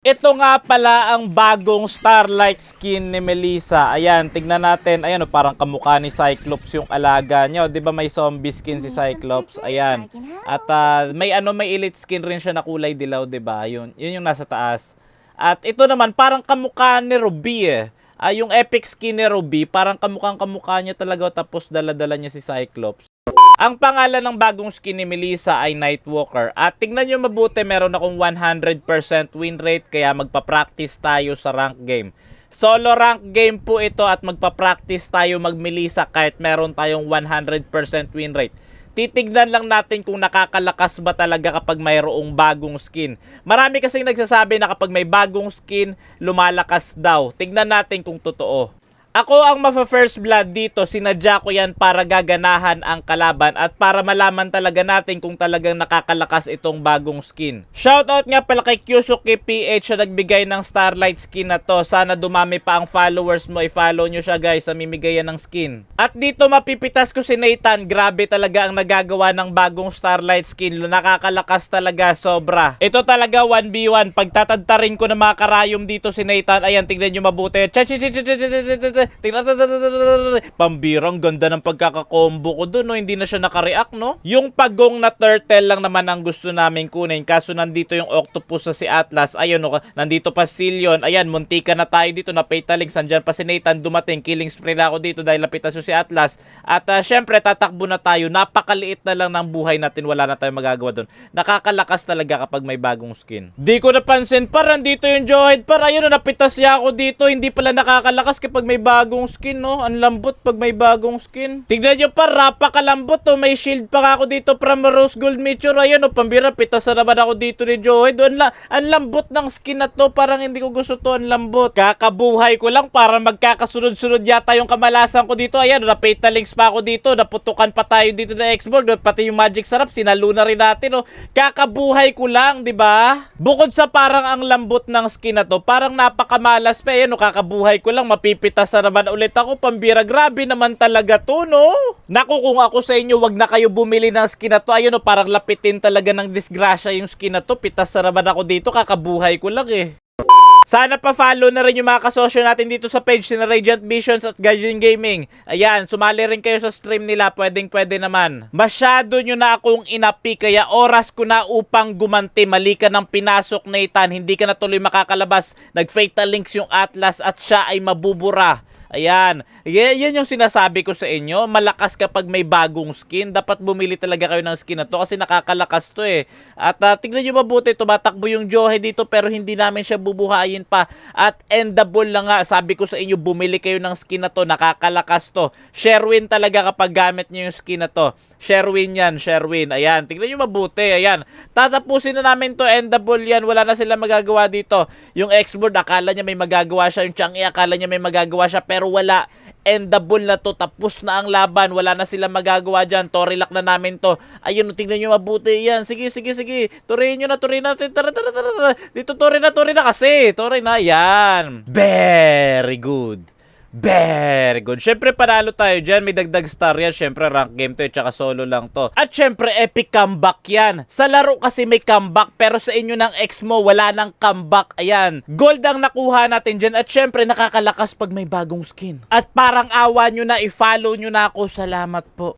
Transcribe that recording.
Ito nga pala ang bagong Starlight skin ni Melissa. Ayan, tignan natin. Ayan, parang kamukha ni Cyclops yung alaga niya. 'Di ba may zombie skin si Cyclops? Ayan. At may elite skin rin siya na kulay dilaw, 'di ba? Yun yung nasa taas. At ito naman parang kamukha ni Ruby eh. Yung epic skin ni Ruby, parang kamukha niya talaga tapos dala-dala niya si Cyclops. Ang pangalan ng bagong skin ni Melissa ay Nightwalker. At tignan nyo mabuti, meron akong 100% win rate kaya magpa-practice tayo sa rank game. Solo rank game po ito at magpa-practice tayo mag-Melissa kahit meron tayong 100% win rate. Titignan lang natin kung nakakalakas ba talaga kapag mayroong bagong skin. Marami kasing nagsasabi na kapag may bagong skin, lumalakas daw. Tignan natin kung totoo. Ako ang mafa-first blood dito, sinadya ko yan para gaganahan ang kalaban at para malaman talaga natin kung talagang nakakalakas itong bagong skin. Shoutout nga pala kay Kyusuke PH na nagbigay ng Starlight skin na to. Sana dumami pa ang followers mo, i-follow nyo siya guys sa mimigayan ng skin. At dito mapipitas ko si Nathan, grabe talaga ang nagagawa ng bagong Starlight skin. Nakakalakas talaga, sobra. Ito talaga 1v1, pagtatadtarin ko ng mga karayom dito si Nathan, ayan tignan nyo mabuti. Pambirang ganda ng pagkakakombo ko dun, no? Hindi na siya nakareact, no? Yung pagong na turtle lang naman ang gusto namin kunin. Kaso nandito yung octopus sa si Atlas. Ayun, no? Nandito pa Silyon. Ayan, muntika na tayo dito na Petalinks. Andyan pa si Nathan dumating. Killing spree na ako dito dahil lapitas si Atlas. At syempre, tatakbo na tayo. Napakaliit na lang ng buhay natin. Wala na tayong magagawa dun. Nakakalakas talaga kapag may bagong skin. Di ko napansin pa. Nandito yung Johead. Para ayun, napitas siya ako dito. Hindi pala nakakalakas kapag may bagong skin, no? Ang lambot pag may bagong skin. Tignan nyo pa, napakalambot, oh. May shield pa ako dito from Rose Gold Meteor. Ayun, oh, pambira, pitas na naman ako dito ni Joey. Ang lambot ng skin na to. Parang hindi ko gusto to, ang lambot. Kakabuhay ko lang para magkakasunod-sunod yata yung kamalasan ko dito. Ayan, Petalinks pa ako dito. Naputukan pa tayo dito na X-Board. Pati yung Magic Sarap, sinalo na rin natin, oh. Kakabuhay ko lang, di ba? Bukod sa parang ang lambot ng skin na to, parang napakamalas pa. Ayan, oh, kakabuhay ko lang, mapipitas na naman ulit ako, pambira. Grabe naman talaga to, no? Naku, kung ako sa inyo, wag na kayo bumili ng skin na to. Ayun, no, parang lapitin talaga ng disgrasya yung skin na to. Pitas na naman ako dito, kakabuhay ko lang eh. Sana pa-follow na rin yung mga kasosyo natin dito sa page na Radiant Visions at Gaijin Gaming. Ayan, sumali rin kayo sa stream nila, pwede naman. Masyado nyo na akong inapi, kaya oras ko na upang gumanti. Mali ka ng pinasok, Nathan, hindi ka na tuloy makakalabas. Nag-Petalinks yung Atlas at siya ay mabubura. Ayan, yan yung sinasabi ko sa inyo. Malakas kapag may bagong skin. Dapat bumili talaga kayo ng skin na to kasi nakakalakas to eh. At tignan nyo mabuti, tumatakbo yung Johe dito pero hindi namin siya bubuhayin pa. At endable lang nga, sabi ko sa inyo, bumili kayo ng skin na to. Nakakalakas to. Sherwin talaga kapag gamit nyo yung skin na to. Sherwin yan, Sherwin. Ayan, tignan nyo mabuti. Ayan, tatapusin na namin to. Endable yan. Wala na sila magagawa dito. Yung X-Board, akala niya may magagawa siya. Yung Chang'e, akala niya may magagawa siya. Pero wala. Endable na to. Tapos na ang laban. Wala na sila magagawa dyan. Torilock na namin to. Ayun, tignan nyo mabuti. Yan, sige. Turin nyo na, turin natin. Tara. Dito, turin na kasi. Turin na, yan. Very good. Very good. Syempre panalo tayo dyan. May dagdag star yan. Syempre rank game to. Tsaka solo lang to. At syempre epic comeback yan. Sa laro kasi may comeback. Pero sa inyo ng ex mo wala nang comeback. Ayan. Gold ang nakuha natin dyan. At syempre nakakalakas pag may bagong skin. At parang awa nyo na. I-follow nyo na ako. Salamat po.